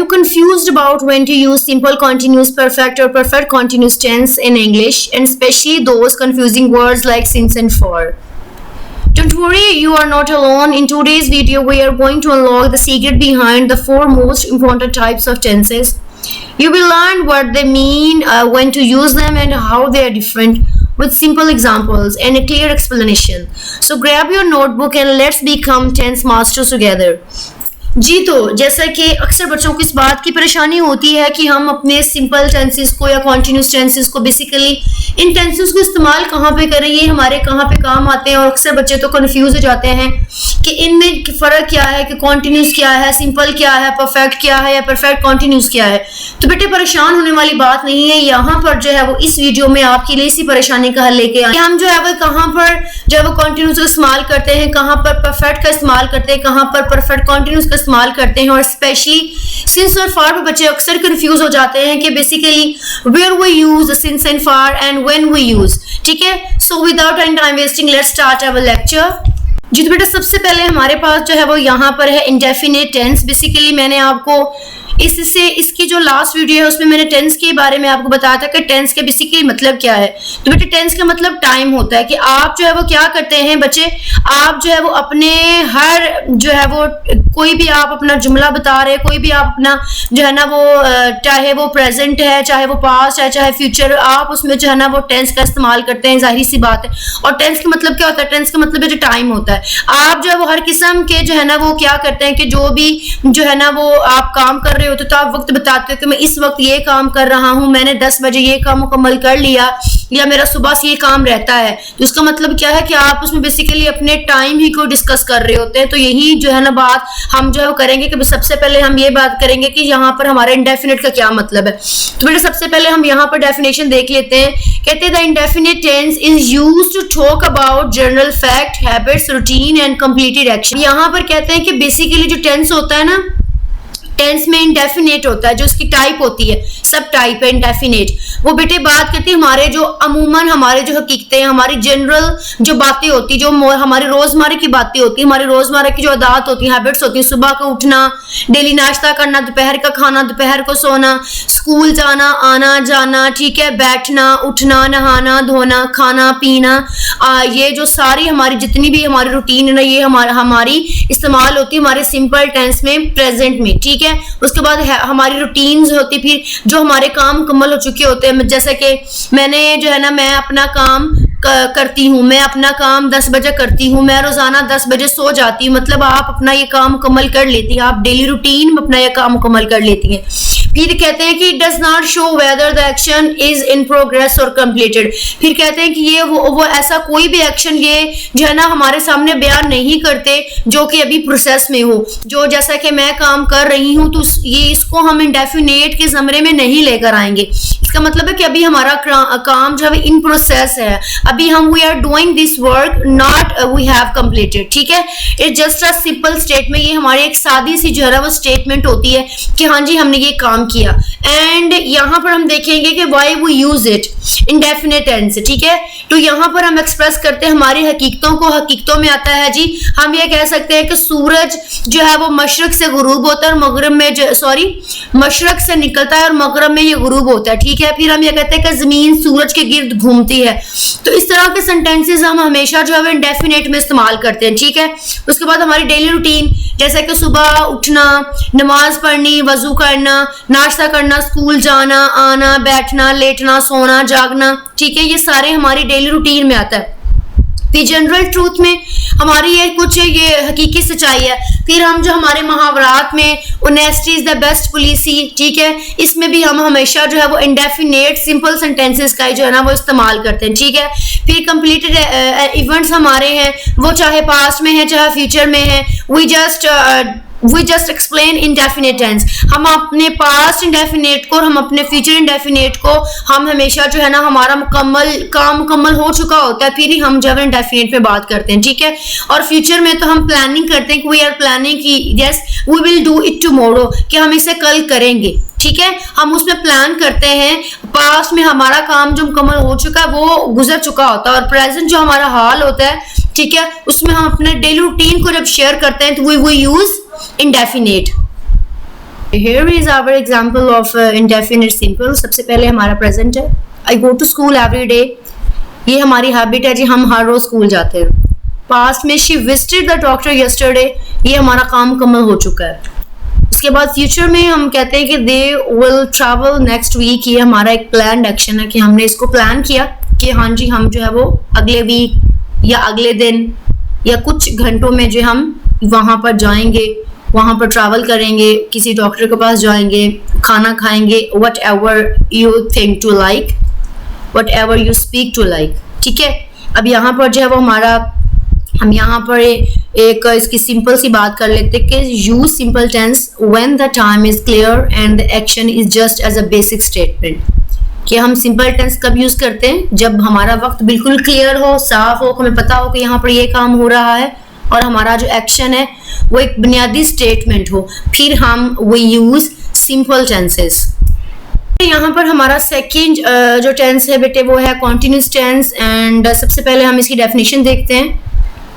you confused about when to use simple continuous perfect or perfect continuous tense in English, and especially those confusing words like since and for? Don't worry, you are not alone. In today's video, we are going to unlock the secret behind the 4 most important types of tenses. You will learn what they mean, when to use them, and how they are different, with simple examples and a clear explanation. So grab your notebook and let's become tense masters together. जी, तो जैसा कि अक्सर बच्चों को इस बात की परेशानी होती है कि हम अपने सिंपल टेंसेस को या कॉन्टिन्यूस टेंसेस को बेसिकली इन टेंसेस को इस्तेमाल कहाँ पे करें, ये हमारे कहाँ पे काम आते हैं, और अक्सर बच्चे तो कंफ्यूज हो जाते हैं कि इनमें फ़र्क क्या है, कि कॉन्टिन्यूस क्या है, सिंपल क्या है, परफेक्ट क्या है या परफेक्ट कॉन्टिन्यूस क्या है। तो बेटे परेशान होने वाली बात नहीं है, यहाँ पर जो है वो इस वीडियो में आपके लिए इसी परेशानी का हल लेके आए। हम जो है वो कहाँ पर जो है वो कॉन्टिन्यूस का इस्तेमाल करते हैं, कहाँ पर परफेक्ट का इस्तेमाल करते हैं, कहाँ पर परफेक्ट कॉन्टिन्यूस का इस्तेमाल करते हैं, और स्पेशली सिंस और फार पे बच्चे अक्सर कंफ्यूज हो जाते हैं कि basically where we use since and for and when we use. ठीक है, so without any time wasting let's start our lecture. जी, तो बेटा सबसे पहले हमारे पास जो है वो यहाँ पर है इंडेफिनिट टेंस। बेसिकली मैंने आपको इसकी जो लास्ट वीडियो है उसमें मैंने टेंस के बारे में आपको बताया था कि टेंस के बेसिकली मतलब क्या है। तो बेटे टेंस का मतलब टाइम होता है कि आप जो है वो क्या करते हैं बच्चे, आप जो है वो अपने हर जो है वो कोई भी आप अपना जुमला बता रहे, कोई भी आप अपना जो है ना वो चाहे वो प्रेजेंट है, चाहे वो पास्ट है, चाहे फ्यूचर, आप उसमें जो है ना वो टेंस का इस्तेमाल करते हैं, जाहिर सी बात है। और टेंस का मतलब क्या होता है, टेंस का मतलब जो टाइम होता है। आप जो है वो हर किस्म के जो है ना वो क्या करते हैं कि जो भी जो है ना वो आप काम कर रहे होते तो आप वक्त बताते हो कि मैं इस वक्त ये काम कर रहा हूं, मैंने 10 बजे ये काम मुकम्मल कर लिया, या मेरा सुबह से ये काम रहता है। तो इसका मतलब क्या है कि आप उसमें बेसिकली अपने टाइम ही को डिस्कस कर रहे होते हैं। तो यही जो है ना बात हम जो है वो करेंगे कि सबसे पहले हम ये बात करेंगे कि यहाँ पर हमारे इंडेफिनिट का क्या मतलब है। तो बेटा सबसे पहले हम यहाँ पर डेफिनेशन देख लेते हैं। कहते हैं the indefinite tense is used to talk about general fact, habits, routine and completed action. यहाँ पर कहते हैं कि बेसिकली जो टेंस होता है ना, टेंस में इंडेफिनेट होता है, जो उसकी टाइप होती है, सब टाइप है इंडेफिनेट। वो बेटे बात करती है हमारे जो अमूमन हमारे जो हकीकतें, हमारी जनरल जो बातें होती, जो हमारी रोजमर्रा की बातें होती, हमारी रोजमर्रा की जो आदत होती है, हैबिट्स होती है, सुबह को उठना, डेली नाश्ता करना, दोपहर का खाना, दोपहर को सोना, स्कूल जाना, आना जाना, ठीक है, बैठना, उठना, नहाना धोना, खाना पीना, ये जो सारी हमारी जितनी भी हमारी रूटीन है ना, ये हमारी इस्तेमाल होती है हमारे सिंपल टेंस में, प्रेजेंट में। ठीक है, उसके बाद हमारी रूटीन्स होती, फिर जो हमारे काम मुकम्मल हो चुके होते हैं, जैसे कि मैंने जो है ना मैं अपना काम करती हूँ, मैं अपना काम 10 बजे करती हूँ, मैं रोजाना 10 बजे सो जाती हूँ, मतलब आप अपना ये काम मुकम्मल कर लेती हैं, आप डेली रूटीन में अपना ये काम मुकम्मल कर लेती हैं। फिर कहते हैं कि it does not show whether the action is in progress और कंप्लीटेड। फिर कहते हैं कि ये वो ऐसा कोई भी एक्शन ये जो है ना हमारे सामने बयान नहीं करते जो कि अभी प्रोसेस में हो। जो जैसा कि मैं काम कर रही हूँ तो ये इसको हम इंडेफिनेट के ज़मरे में नहीं लेकर आएंगे। इसका मतलब है कि अभी हमारा काम जो है इन प्रोसेस है, अभी हम we are doing this work, not we have completed. ठीक है, it's just a simple statement, ये हमारी एक सादी सी जो है वो स्टेटमेंट होती है कि हाँ जी हमने ये काम किया। एंड यहाँ पर हम देखेंगे कि why we use it indefinite tense. ठीक है, तो यहाँ पर हम एक्सप्रेस करते हैं हमारी हकीकतों को, हकीकतों में आता है जी, हम ये कह सकते हैं कि सूरज जो है वो मशरक से गुरूब होता है और मगरब में मशरक से निकलता है और मगरब में ये गुरूब होता है। ठीक है, फिर हम ये कहते हैं कि जमीन सूरज के गिर्द घूमती है। तो इस तरह के सेंटेंसेस हम हमेशा जो है वो इंडेफिनेट में इस्तेमाल करते हैं। ठीक है, उसके बाद हमारी डेली रूटीन, जैसे कि सुबह उठना, नमाज पढ़नी, वजू करना, नाश्ता करना, स्कूल जाना, आना, बैठना, लेटना, सोना, जागना। ठीक है, ये सारे हमारी डेली रूटीन में आता है। फिर जनरल ट्रूथ में हमारी ये कुछ ये हकीकी सच्चाई है। फिर हम जो हमारे मुहावरात में honesty is the best policy, ठीक है, इसमें भी हम हमेशा जो है वो इंडेफिनेट सिंपल सेंटेंसेस का जो है ना वो इस्तेमाल करते हैं। ठीक है, फिर कंप्लीटेड इवेंट्स हमारे हैं, वो चाहे पास्ट में है चाहे फ्यूचर में है, we just explain indefinite tense। हम अपने पास्ट इंडेफिनेट को और हम अपने फ्यूचर इंडेफिनेट को हम हमेशा जो है ना हमारा काम मुकम्मल हो चुका होता है, फिर ही हम जब इंडेफिनेट पे बात करते हैं। ठीक है, और फ्यूचर में तो हम प्लानिंग करते हैं कि वी आर प्लानिंग कि yes we will do it tomorrow, कि हम इसे कल करेंगे। ठीक है, हम उसमें प्लान करते हैं, पास्ट में हमारा काम जो मुकम्मल हो चुका है वो गुजर चुका होता है, और प्रेजेंट जो हमारा हाल होता है, ठीक है, उसमें हम अपने डेली रूटीन को जब शेयर करते हैं तो we use indefinite. Here is our example of indefinite simple. सबसे पहले हमारा present है. I go to school every day. ये हमारी हैबिट है जी, हम हर रोज स्कूल जाते हैं. पास्ट में she visited the doctor yesterday. ये हमारा काम मुकम्मल हो चुका है. उसके बाद फ्यूचर में हम कहते हैं कि they will travel next week. ये हमारा एक प्लान एक्शन है कि हमने इसको प्लान किया कि हाँ जी हम जो है वो अगले वीक या अगले दिन या कुछ घंटों में जो हम वहाँ पर जाएंगे, वहाँ पर ट्रैवल करेंगे, किसी डॉक्टर के पास जाएंगे, खाना खाएंगे, whatever you think to like, whatever you speak to like. ठीक है, अब यहाँ पर जो है वो हमारा, हम यहाँ पर एक इसकी सिंपल सी बात कर लेते हैं कि use simple tense when the time is clear and the action is just as a basic statement. कि हम सिंपल टेंस कब यूज करते हैं? जब हमारा वक्त बिल्कुल क्लियर हो, साफ हो, हमें पता हो कि यहाँ पर ये काम हो रहा है और हमारा जो एक्शन है वो एक बुनियादी स्टेटमेंट हो, फिर हम वी यूज सिंपल टेंसेस. यहाँ पर हमारा सेकंड जो टेंस है बेटे वो है कॉन्टिन्यूस टेंस. एंड सबसे पहले हम इसकी डेफिनेशन देखते हैं.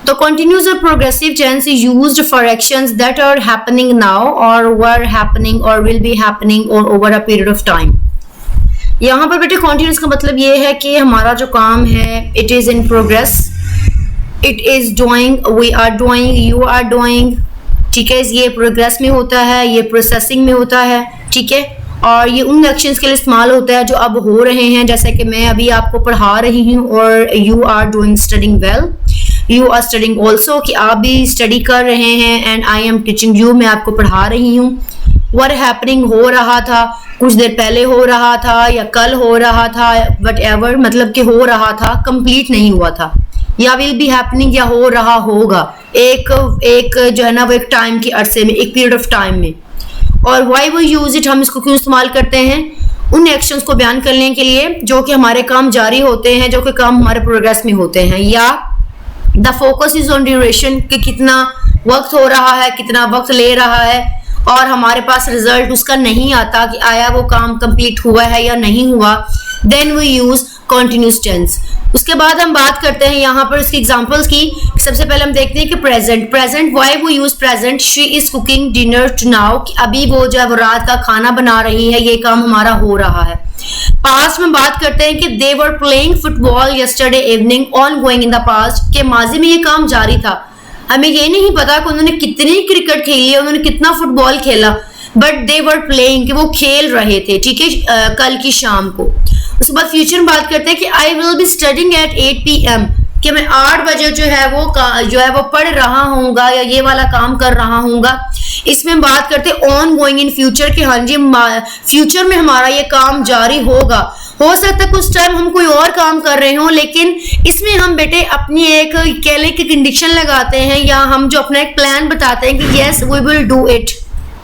तो continuous or progressive tense is used for actions that are happening now or were happening or will be happening or over a period of time. यहाँ पर बेटे continuous का मतलब ये है कि हमारा जो काम है it is in progress, it is doing, we are doing, you are doing. ठीक है, ये प्रोग्रेस में होता है, ये प्रोसेसिंग में होता है. ठीक है, और ये उन एक्शंस के लिए इस्तेमाल होता है जो अब हो रहे हैं, जैसे कि मैं अभी आपको पढ़ा रही हूँ और you are doing studying well, you are studying also, कि आप भी स्टडी कर रहे हैं. And I am teaching you, मैं आपको पढ़ा रही हूँ. वर हैपनिंग हो रहा था, कुछ देर पहले हो रहा था या कल हो रहा था, वट एवर, मतलब कि हो रहा था, कंप्लीट नहीं हुआ था. या विल बी हैपनिंग, या हो रहा होगा, एक जो है ना वो एक टाइम के अरसे में, एक पीरियड ऑफ टाइम में. और वाई वी यूज इट, हम इसको क्यों इस्तेमाल करते हैं? उन एक्शंस को बयान करने के लिए जो कि हमारे काम जारी होते हैं, जो कि काम हमारे प्रोग्रेस में होते हैं. या the focus is on duration, कि कितना वक्त हो रहा है, कितना वक्त ले रहा है, और हमारे पास रिजल्ट उसका नहीं आता कि आया वो काम कंप्लीट हुआ है या नहीं हुआ. Then we use continuous tense. उसके बाद हम बात करते हैं यहाँ पर इसकी एग्जांपल्स की. सबसे पहले हम देखते हैं कि present why we use present. She is cooking dinner to now, अभी वो जो है वो रात का खाना बना रही है, ये काम हमारा हो रहा है. पास्ट में बात करते हैं कि they were playing football yesterday evening, ongoing in the past, के माजी में ये काम जारी था. हमें ये नहीं पता कि उन्होंने कितनी क्रिकेट खेली, उन्होंने कितना फुटबॉल खेला, बट दे वर प्लेइंग, कि वो खेल रहे थे. ठीक है, कल की शाम को. उसके बाद फ्यूचर में बात करते हैं कि I will be studying at 8 PM, कि मैं 8 बजे जो है वो पढ़ रहा हूँगा या ये वाला काम कर रहा हूँगा. इसमें बात करते हैं ऑन गोइंग इन फ्यूचर, कि हाँ जी फ्यूचर में हमारा ये काम जारी होगा. हो सकता है कुछ टाइम हम कोई और काम कर रहे हो, लेकिन इसमें हम बेटे अपनी एक कहले की कंडीशन लगाते हैं या हम जो अपना एक प्लान बताते हैं कि yes we will do it.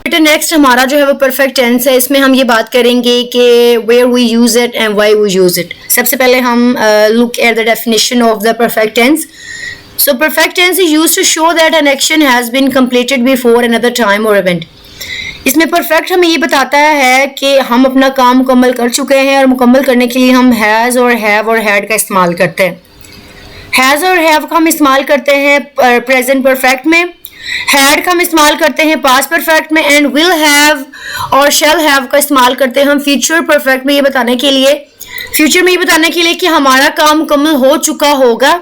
बेटा नेक्स्ट हमारा जो है वो परफेक्ट टेंस है. इसमें हम ये बात करेंगे कि where we use it and why we use it. सबसे पहले हम look at the definition of the perfect tense. So perfect tense is used to show that an action has been completed before another time or event. इसमें perfect हमें ये बताता है कि हम अपना काम मुकम्मल कर चुके हैं और मुकम्मल करने के लिए हम हैज़ और हैव और हैड का इस्तेमाल करते हैं. हैज़ और हैव का हम इस्तेमाल करते हैं प्रेजेंट परफेक्ट में, हैड का हम इस्तेमाल करते हैं पास्ट परफेक्ट में, एंड विल हैव और शैल हैव का इस्तेमाल करते हैं हम फ्यूचर परफेक्ट में, ये बताने के लिए, फ्यूचर में ये बताने के लिए कि हमारा काम मुकम्मल हो चुका होगा.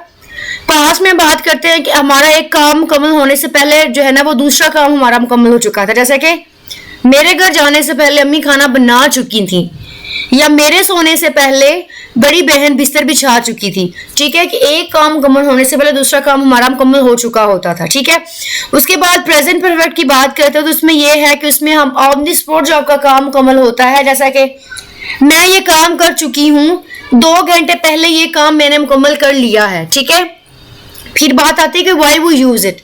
पास्ट में बात करते हैं कि हमारा एक काम मुकम्मल होने से पहले जो है ना वो दूसरा काम हमारा मुकम्मल हो चुका था. जैसे कि मेरे घर जाने से पहले अम्मी खाना बना चुकी थी, या मेरे सोने से पहले बड़ी बहन बिस्तर बिछा चुकी थी. ठीक है, कि एक काम मुकम्मल होने से पहले दूसरा काम हमारा मुकम्मल हो चुका होता था. ठीक है, उसके बाद प्रेजेंट परफेक्ट की बात करते हैं तो उसमें यह है कि उसमें हम ऑन द स्पॉट जो आपका काम मुकम्मल होता है, जैसा कि मैं ये काम कर चुकी हूँ, 2 घंटे पहले ये काम मैंने मुकम्मल कर लिया है. ठीक है, फिर बात आती है कि व्हाई वी यूज इट.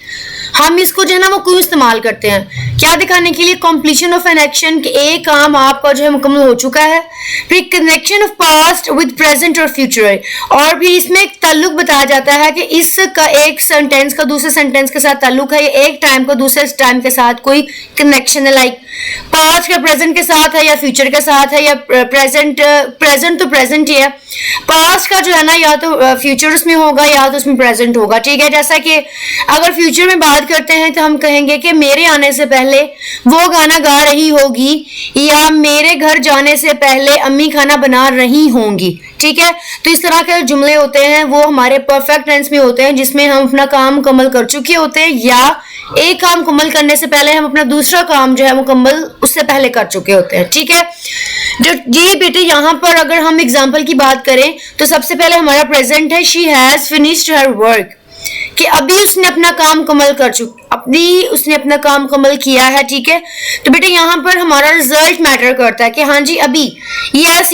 हम इसको जो है ना वो क्यों इस्तेमाल करते हैं? क्या दिखाने के लिए? कंप्लीशन ऑफ एन एक्शन, कि एक काम आपका जो है मुकम्मल हो चुका है. फिर connection of past with present और फ्यूचर, और भी इसमें एक ताल्लुक बताया जाता है कि इसका एक सेंटेंस का दूसरे सेंटेंस के साथ ताल्लुक है, या एक टाइम का दूसरे टाइम के साथ कोई कनेक्शन है. लाइक पास्ट का प्रेजेंट के साथ है या फ्यूचर के साथ है, या प्रेजेंट तो प्रेजेंट ही है, पास्ट का जो है ना या तो फ्यूचर उसमें होगा या तो उसमें प्रेजेंट होगा। ठीक है, जैसा कि अगर फ्यूचर में बात करते हैं तो हम कहेंगे कि मेरे आने से पहले वो गाना गा रही होगी, या मेरे घर जाने से पहले अम्मी खाना बना रही होंगी। ठीक है, तो इस तरह के जुमले होते हैं वो हमारे परफेक्ट टेंस में होते हैं, जिसमें हम अपना काम मुकम्मल कर चुके होते हैं, या एक काम मुकम्मल करने से पहले हम अपना दूसरा काम जो है मुकम्मल उससे पहले कर चुके होते हैं। ठीक है, जो जी बेटे यहाँ पर अगर हम एग्जाम्पल की बात करें तो सबसे पहले हमारा प्रेजेंट है, she has finished her work, कि अभी उसने अपना काम मुकम्मल उसने अपना काम मुकम्मल किया है। ठीक है, तो बेटे यहाँ पर हमारा रिजल्ट मैटर करता है कि हाँ जी अभी, yes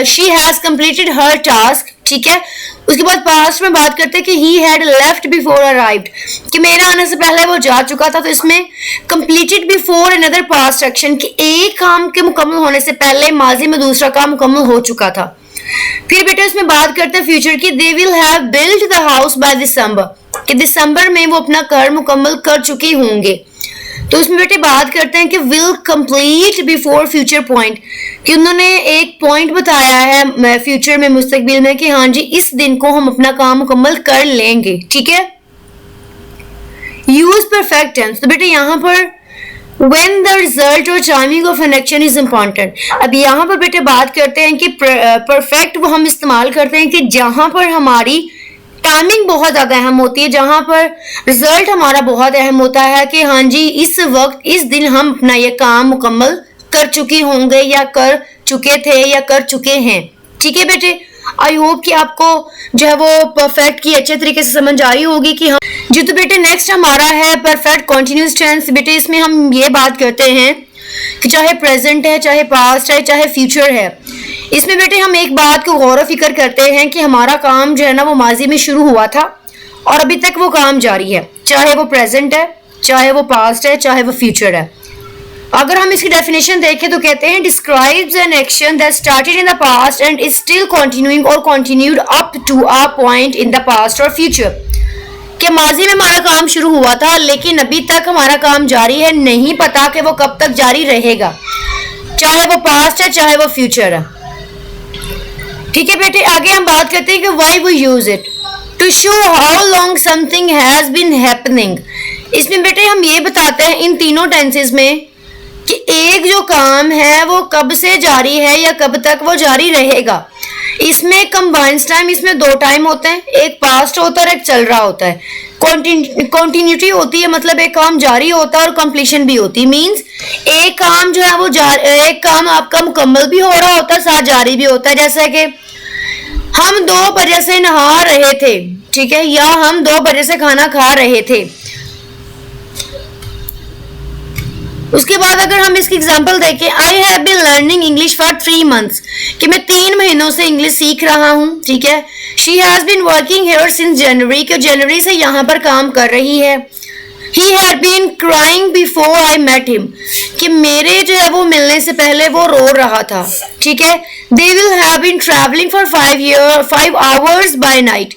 she has completed her task. ठीक है, उसके बाद पास्ट में बात करते हैं कि he had left before arrived, कि मेरे आने से पहले वो जा चुका था, तो इसमें completed before another past action, कि एक काम के मुकम्मल होने से पहले माजी में दूसरा काम मुकम्मल हो चुका था। फिर बेटा इसमें बात करते हैं फ्यूचर की, दे will have built the house by December, कि दिसंबर में वो अपना घर मुकम्मल कर चुके होंगे। तो इसमें बेटे बात करते हैं कि will complete before future point, कि उन्होंने एक पॉइंट बताया है फ्यूचर में, मुस्तकबिल में, कि हाँ जी इस दिन को हम अपना काम मुकम्मल कर लेंगे। ठीक है, यूज परफेक्ट टेंस, तो बेटे यहाँ पर when the result or timing of an action is important, अब यहाँ पर बेटे बात करते हैं कि परफेक्ट वो हम इस्तेमाल करते हैं कि जहां पर हमारी टाइमिंग बहुत ज्यादा अहम होती है, जहां पर रिजल्ट हमारा बहुत अहम होता है, कि हाँ जी इस वक्त इस दिन हम अपना ये काम मुकम्मल कर चुके होंगे, या कर चुके थे, या कर चुके हैं। ठीक है बेटे, आई होप कि आपको जो है वो परफेक्ट की अच्छे तरीके से समझ आई होगी कि हाँ जी। तो बेटे नेक्स्ट हमारा है परफेक्ट कॉन्टिन्यूस टेंस। बेटे इसमें हम ये बात करते हैं कि चाहे प्रेजेंट है, चाहे पास्ट है, चाहे फ्यूचर है, इसमें बेटे हम एक बात को गौर फिक्र करते हैं कि हमारा काम जो है ना वो माजी में शुरू हुआ था और अभी तक वो काम जारी है, चाहे वो प्रेजेंट है, चाहे वो पास्ट है, चाहे वो फ्यूचर है। अगर हम इसकी डेफिनेशन देखें तो कहते हैं describes an action that started in the past and is still continuing और continued up to a point in the past और फ्यूचर, कि माजी में हमारा काम शुरू हुआ था लेकिन अभी तक हमारा काम जारी है, नहीं पता कि वो कब तक जारी रहेगा, चाहे वो पास्ट है चाहे वो फ्यूचर है। ठीक है बेटे, आगे हम बात करते हैं कि why we use it to show how long something has been happening. इसमें बेटे हम ये बताते हैं इन तीनों टेंसेस में कि एक जो काम है वो कब से जारी है या कब तक वो जारी रहेगा। इसमें कंबाइंड टाइम, इसमें दो टाइम होते हैं, एक पास्ट होता है और एक चल रहा होता है। कॉन्टिन्यूटी होती है, मतलब एक काम जारी होता है और कंप्लीशन भी होती है। मींस एक काम जो है वो एक काम आपका मुकम्मल भी हो रहा होता है, साथ जारी भी होता है। जैसे कि हम 2 बजे से नहा रहे थे, ठीक है, या हम 2 बजे से खाना खा रहे थे। उसके बाद अगर हम इसकी एग्जांपल देखें, I have been learning English for 3 months, कि मैं 3 महीनों से इंग्लिश सीख रहा हूँ। ठीक है, she has been working here since January, कि जनवरी से यहाँ पर काम कर रही है। He had been crying before I met him, कि मेरे जो है वो मिलने से पहले वो रो रहा था। ठीक है, they will have been travelling for 5 hours by night,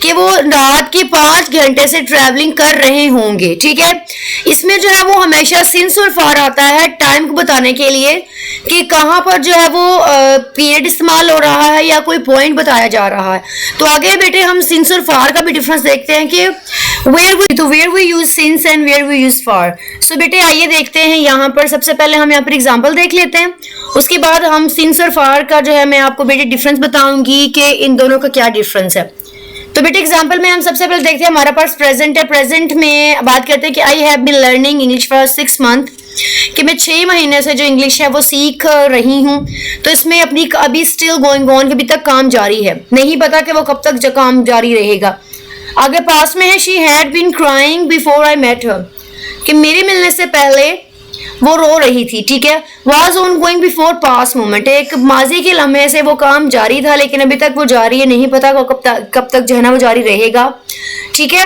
कि वो रात के 5 घंटे से ट्रैवलिंग कर रहे होंगे। ठीक है, इसमें जो है वो हमेशा सिंस और फॉर आता है टाइम को बताने के लिए कि कहाँ पर जो है वो पीरियड इस्तेमाल हो रहा है या कोई पॉइंट बताया जा रहा है। तो आगे बेटे हम सिंस और फॉर का भी डिफरेंस देखते हैं कि where we use since and where we use for. So बेटे आइए देखते हैं, यहाँ पर सबसे पहले हम यहाँ पर एग्जाम्पल देख लेते हैं, उसके बाद हम सिंस और फॉर का जो है मैं आपको बेटे डिफरेंस बताऊंगी कि इन दोनों का क्या डिफरेंस है। तो बेटे एग्जाम्पल में हम सबसे पहले देखते हैं, हमारा पास प्रेजेंट है। प्रेजेंट में बात करते हैं कि I have been learning English for 6 months, कि मैं 6 महीने से जो इंग्लिश है वो सीख रही हूँ। तो इसमें अपनी अभी स्टिल गोइंग ऑन, अभी तक काम जारी है, नहीं पता कि वो कब तक काम जारी रहेगा। आगे पास में है she had been crying before I met her, कि मेरे मिलने से पहले वो रो रही थी। ठीक है, was on going before past moment, एक माजी के लम्हे से वो काम जारी था लेकिन अभी तक वो जारी है, नहीं पता कब तक जो है ना वो जारी रहेगा। ठीक है,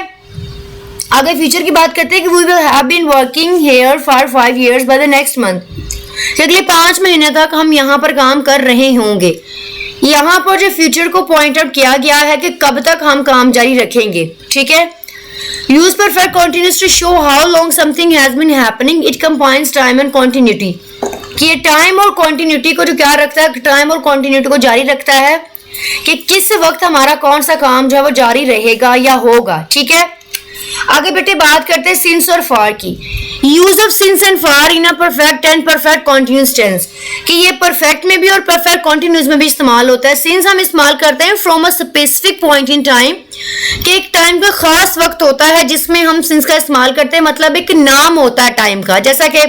आगे फ्यूचर की बात करते हैं कि we will have been working here for 5 years by the next month, कि अगले 5 महीने तक हम यहाँ पर काम कर रहे होंगे। यहाँ पर जो फ्यूचर को पॉइंट आउट किया गया है कि कब तक हम काम जारी रखेंगे। ठीक है, use perfect continuous to show how long something has been happening. It combines time and continuity. कि ये टाइम और कॉन्टिन्यूटी को जो क्या रखता है, टाइम और कॉन्टिन्यूटी को जारी रखता है कि किस वक्त हमारा कौन सा काम जो है वो जारी रहेगा या होगा. ठीक है, आगे बेटे बात करते हैं सिंस और फॉर की. Use of since and for in a perfect and perfect continuous tense. कि ये परफेक्ट में भी और परफेक्ट कॉन्टिन्यूस में भी इस्तेमाल होता है. सिंस हम इस्तेमाल करते हैं from a specific point in time, कि एक टाइम का खास वक्त होता है जिसमें हम सिंस का इस्तेमाल करते हैं. मतलब एक नाम होता है टाइम का, जैसा कि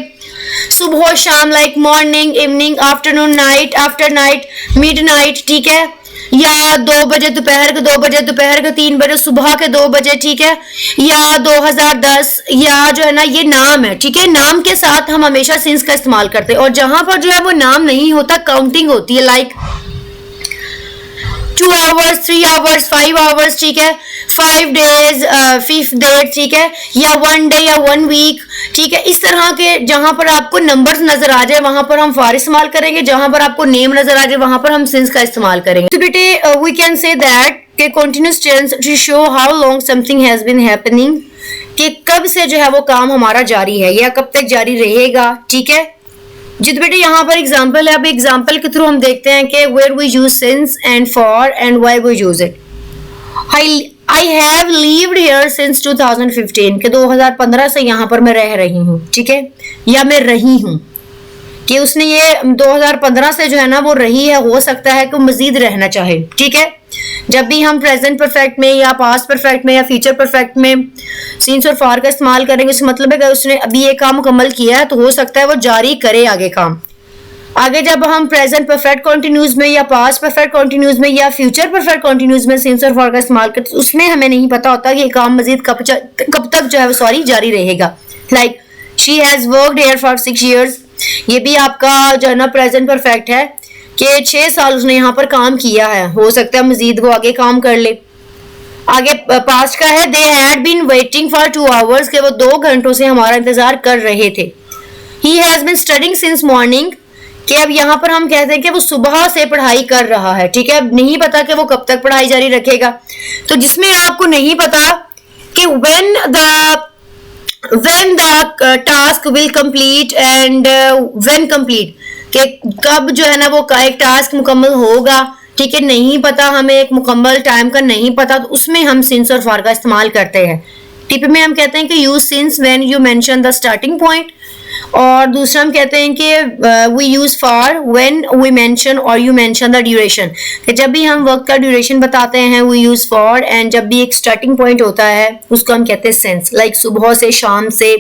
सुबह शाम, like morning, evening, afternoon, night, after night, midnight. ठीक है, या 2 बजे दोपहर के, 2 बजे दोपहर के, 3 बजे सुबह के 2 बजे. ठीक है, या 2010, या जो है ना ये नाम है. ठीक है, नाम के साथ हम हमेशा सिंस का इस्तेमाल करते हैं. और जहां पर जो है वो नाम नहीं होता, काउंटिंग होती है, लाइक 2 आवर्स, 3 आवर्स, 5 आवर्स. ठीक है, 5 डेज, 5th डेट. ठीक है, या 1 डे या 1 वीक. ठीक है, इस तरह के जहां पर आपको नंबर्स नजर आ जाए वहां पर हम फॉर इस्तेमाल करेंगे, जहां पर आपको नेम नजर आ जाए वहां पर हम सिंस का इस्तेमाल करेंगे. तो बेटे वी कैन से दैट के continuous tense to show how long something has been happening, कि कब से जो है वो काम हमारा जारी है या कब तक जारी रहेगा. ठीक है जी. तो बेटे यहाँ पर एग्जाम्पल है. अब एग्जाम्पल के थ्रू हम देखते हैं कि where we use since and for and why we use it. I have lived here since 2015 के 2015 से यहाँ पर मैं रह रही हूँ. ठीक है, या मैं रही हूँ, कि उसने ये 2015 से जो है ना वो रही है. हो सकता है कि मजीद रहना चाहे. ठीक है, जब भी हम प्रेजेंट परफेक्ट में या पास्ट परफेक्ट में या फ्यूचर परफेक्ट में सिंस और फॉर का इस्तेमाल करेंगे, इसका मतलब है कि उसने अभी ये काम मुकम्मल किया है तो हो सकता है वो जारी करे आगे काम. आगे जब हम प्रेजेंट परफेक्ट कॉन्टिन्यूज में या पास्ट परफेक्ट कॉन्टिन्यूज में या फ्यूचर परफेक्ट कॉन्टिन्यूज में सिंस और फॉर का इस्तेमाल करते हैं, उसमें हमें नहीं पता होता कि ये काम मजीद कब तक जो है सॉरी जारी रहेगा. Like she has worked here for 6 years. ये भी आपका जो है ना प्रेजेंट परफेक्ट है कि 6 साल उसने यहाँ पर काम किया है. हो सकता है मजीद वो आगे काम कर ले. आगे पास्ट का है, they had been waiting for 2 hours, के वो 2 घंटों से हमारा इंतजार कर रहे थे. He has been studying since morning, कि अब यहाँ पर हम कहते हैं कि वो सुबह से पढ़ाई कर रहा है. ठीक है, नहीं पता कि वो कब तक पढ़ाई जारी रखेगा. तो जिसमें आपको नहीं पता कि when the task will complete and when complete, कि कब जो है ना वो एक टास्क मुकम्मल होगा. ठीक है, नहीं पता हमें, एक मुकम्मल टाइम का नहीं पता, तो उसमें हम सिंस और फॉर का इस्तेमाल करते हैं. टिप में हम कहते हैं कि use since when you mention the starting point, और दूसरा हम कहते हैं कि we use for when we mention और यू मेंशन द ड्यूरेशन, कि जब भी हम वक्त का ड्यूरेशन बताते हैं वी यूज फॉर, एंड जब भी एक स्टार्टिंग पॉइंट होता है उसको हम कहते हैं सिंस. लाइक सुबह से, शाम से,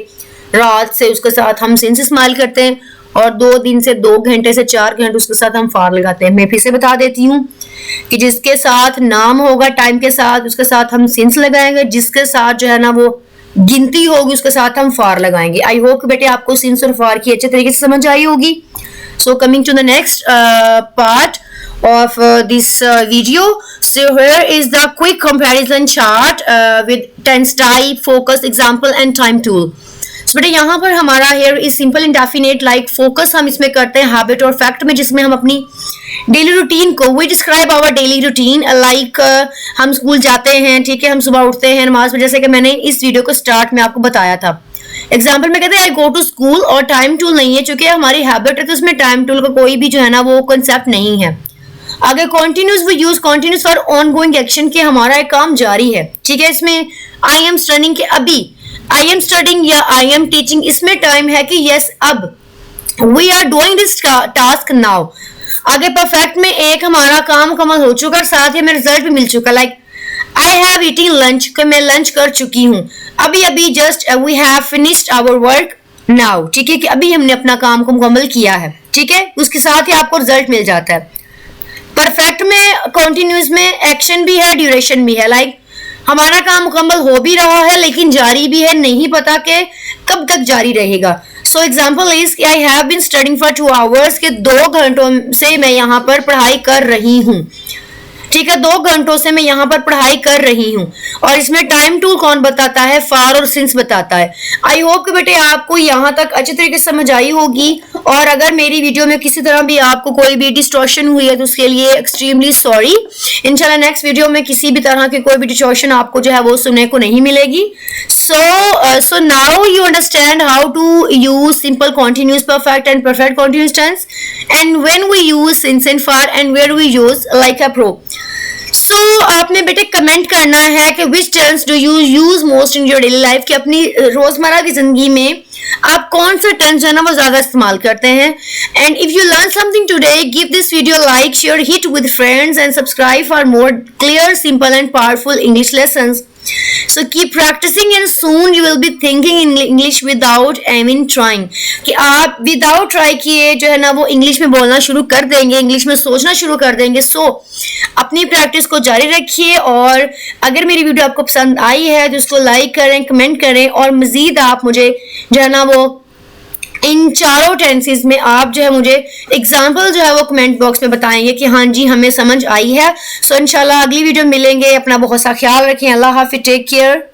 रात से, उसके साथ हम सिंस इस्तेमाल करते हैं. और 2 दिन से, 2 घंटे से 4 घंटे उसके साथ हम फॉर लगाते हैं. मैं फिर से बता देती हूँ कि जिसके साथ नाम होगा टाइम के साथ उसके साथ हम सिंस लगाएंगे, जिसके साथ जो है ना वो गिनती होगी उसके साथ हम फॉर लगाएंगे. आई होप बेटे आपको सिंस और फॉर की अच्छे तरीके से समझ आई होगी. So coming to the next part of this video. So here is the quick comparison chart with tense type, focus, example and time tool. So बेटे यहाँ पर हमारा here is simple indefinite, like focus हम इसमें करते हैं habit और fact में, जिसमें हम अपनी डेली रूटीन को, we describe our daily routine, like हम स्कूल जाते हैं. ठीक है, हम सुबह उठते हैं, नमाज में, जैसे कि मैंने इस वीडियो को स्टार्ट में आपको बताया था. एग्जाम्पल में कहते हैं आई गो टू स्कूल, और टाइम टूल नहीं है चूंकि हमारी हैबिट है तो उसमें टाइम टूल का कोई भी जो है ना वो कंसेप्ट नहीं है. आगे continuous, we use continuous for ongoing action, कि हमारा एक काम जारी है. ठीक है, इसमें आई एम स्टडिंग के अभी, आई एम स्टडिंग या आई एम टीचिंग, इसमें टाइम है कि यस अब, we are doing this task now. आगे परफेक्ट में एक हमारा काम मुकम्मल हो चुका, साथ ही हमें रिजल्ट भी मिल चुका. Like I have eating lunch, कि मैं लंच कर चुकी हूँ अभी अभी, just we have finished our work now. ठीक है, कि अभी हमने अपना काम को मुकम्मल किया है. ठीक है, उसके साथ ही आपको रिजल्ट मिल जाता है. परफेक्ट में कॉन्टिन्यूस में एक्शन भी है, ड्यूरेशन भी है. लाइक हमारा काम मुकम्मल हो भी रहा है लेकिन जारी भी है, नहीं पता कि कब तक जारी रहेगा. So example is I have been studying for 2 hours, के 2 घंटों से मैं यहाँ पर पढ़ाई कर रही हूँ. ठीक है, 2 घंटों से मैं यहाँ पर पढ़ाई कर रही हूँ और इसमें टाइम टूल कौन बताता है, फॉर और सिंस बताता है। आई होप कि बेटे आपको यहाँ तक अच्छे तरीके से समझ आई होगी, और अगर मेरी वीडियो में किसी तरह भी आपको कोई भी डिस्टॉर्शन हुई है तो उसके लिए एक्सट्रीमली सॉरी। इंशाल्लाह नेक्स्ट वीडियो में किसी भी तरह की कोई भी डिस्टॉर्शन आपको जो है वो सुनने को नहीं मिलेगी। So now you understand how to use simple continuous perfect and perfect continuous tense, and when we use since and for, and where we use like a pro. So आपने बेटे कमेंट करना है कि which tense do you use most in your daily life, कि अपनी रोजमर्रा की जिंदगी में आप कौन सा टेंस जो है ना वो ज्यादा इस्तेमाल करते हैं। And if you learn something today, give this video like, share, hit with friends and subscribe for more clear, simple and powerful English lessons. So keep practicing and soon you will be thinking in English without even trying. कि आप without try किए जो है ना वो English में बोलना शुरू कर देंगे, इंग्लिश में सोचना शुरू कर देंगे। सो अपनी प्रैक्टिस को जारी रखिए, और अगर मेरी वीडियो आपको पसंद आई है तो उसको लाइक करें, कमेंट करें, और मजीद आप मुझे जो है ना वो इन चारों टेंसेस में आप जो है मुझे एग्जाम्पल जो है वो कमेंट बॉक्स में बताएंगे कि हाँ जी हमें समझ आई है। सो इंशाल्लाह अगली वीडियो में मिलेंगे। अपना बहुत सा ख्याल रखें। अल्लाह हाफिज़, टेक केयर।